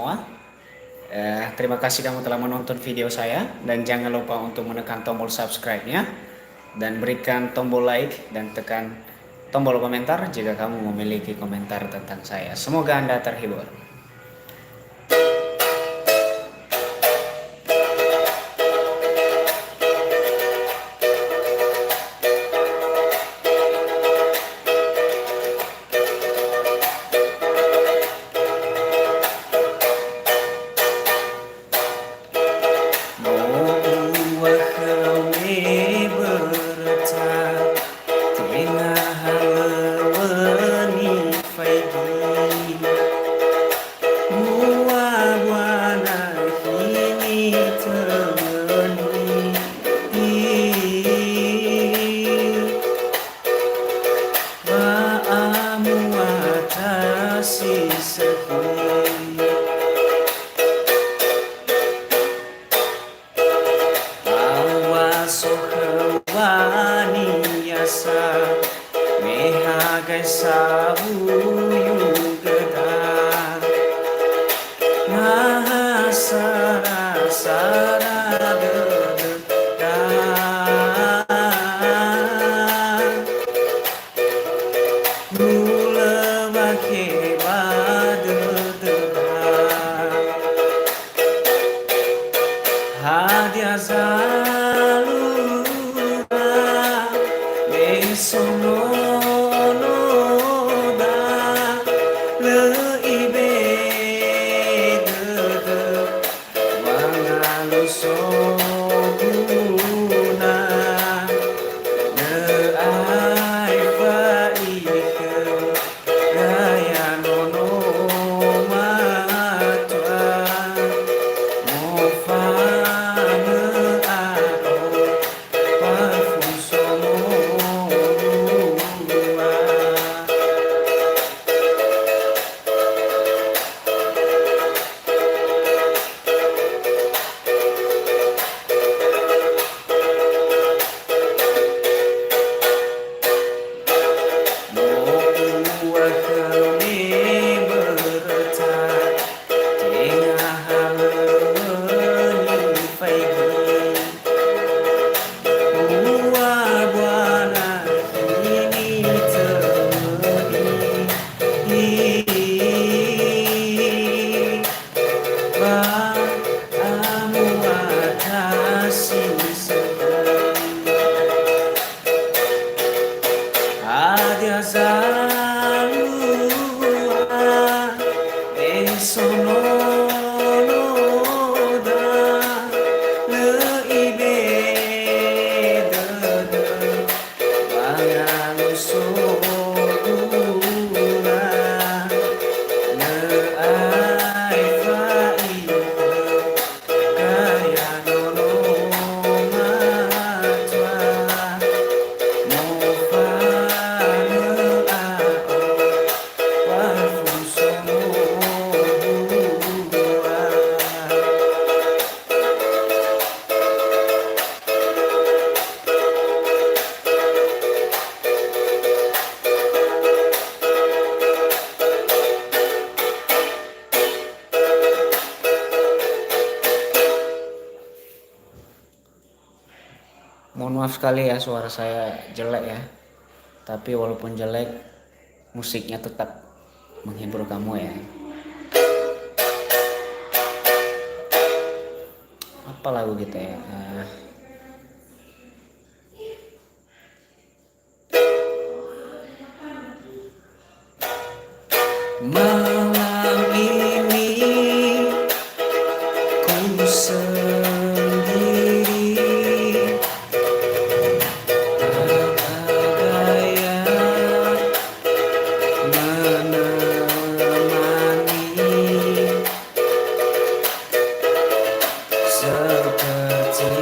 semua. Terima kasih kamu telah menonton video saya, dan jangan lupa untuk menekan tombol subscribe-nya dan berikan tombol like dan tekan tombol komentar jika kamu memiliki komentar tentang saya. Semoga Anda terhibur. Mohon maaf sekali ya, suara saya jelek ya. Tapi walaupun jelek, musiknya tetap menghibur kamu ya. Apa lagu kita ya? Malam ini ku sendiri, tak ada yang menemani seperti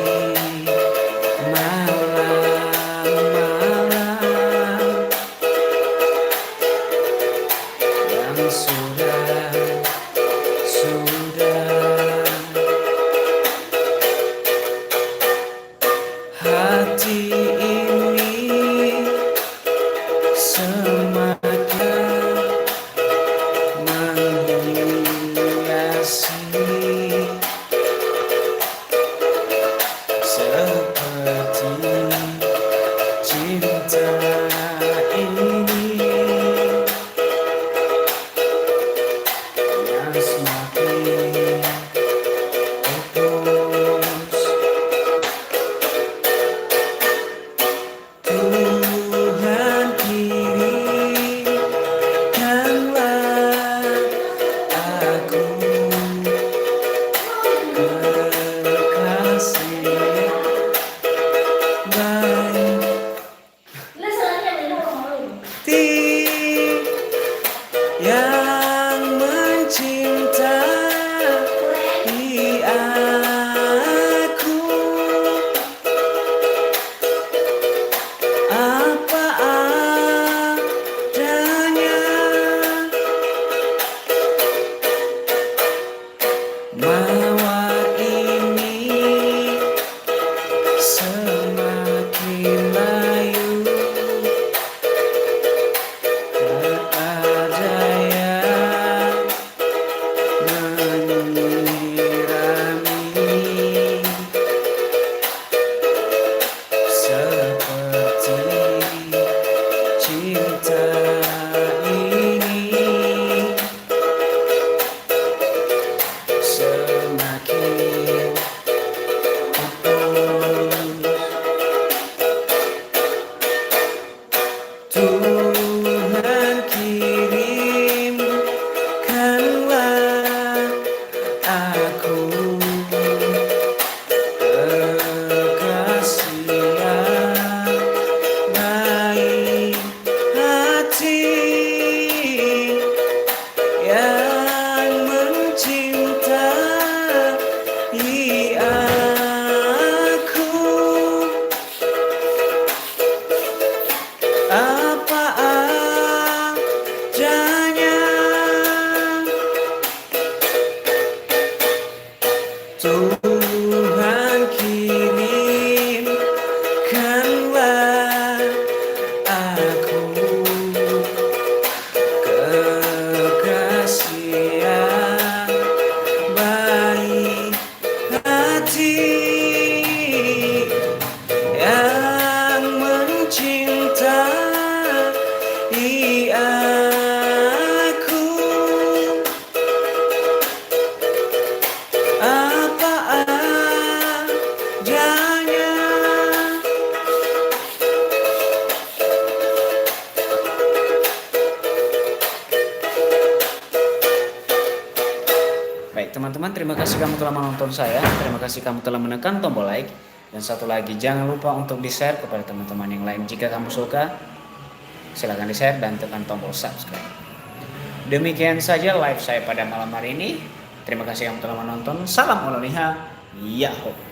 semakin putus. Tuhan kirimkanlah aku kekasih baik yang mencintai aku. Apa adanya, mawar ini semakin layu, tak ada yang menyirami seperti cinta ini. Semakin putus. Tuhan kirimkanlah aku kekasih yang baik hati, yang mencintai aku. Apa adanya, Tuhan kirimkanlah aku kekasih yang baik hati, yang mencintai aku. Apa adanya. Baik teman-teman, terima kasih kamu telah menonton saya. Terima kasih kamu telah menekan tombol like. Dan satu lagi, jangan lupa untuk di-share kepada teman-teman yang lain. Jika kamu suka, silahkan di-share dan tekan tombol subscribe. Demikian saja live saya pada malam hari ini. Terima kasih kamu telah menonton. Salam Oloniha. Yahoo.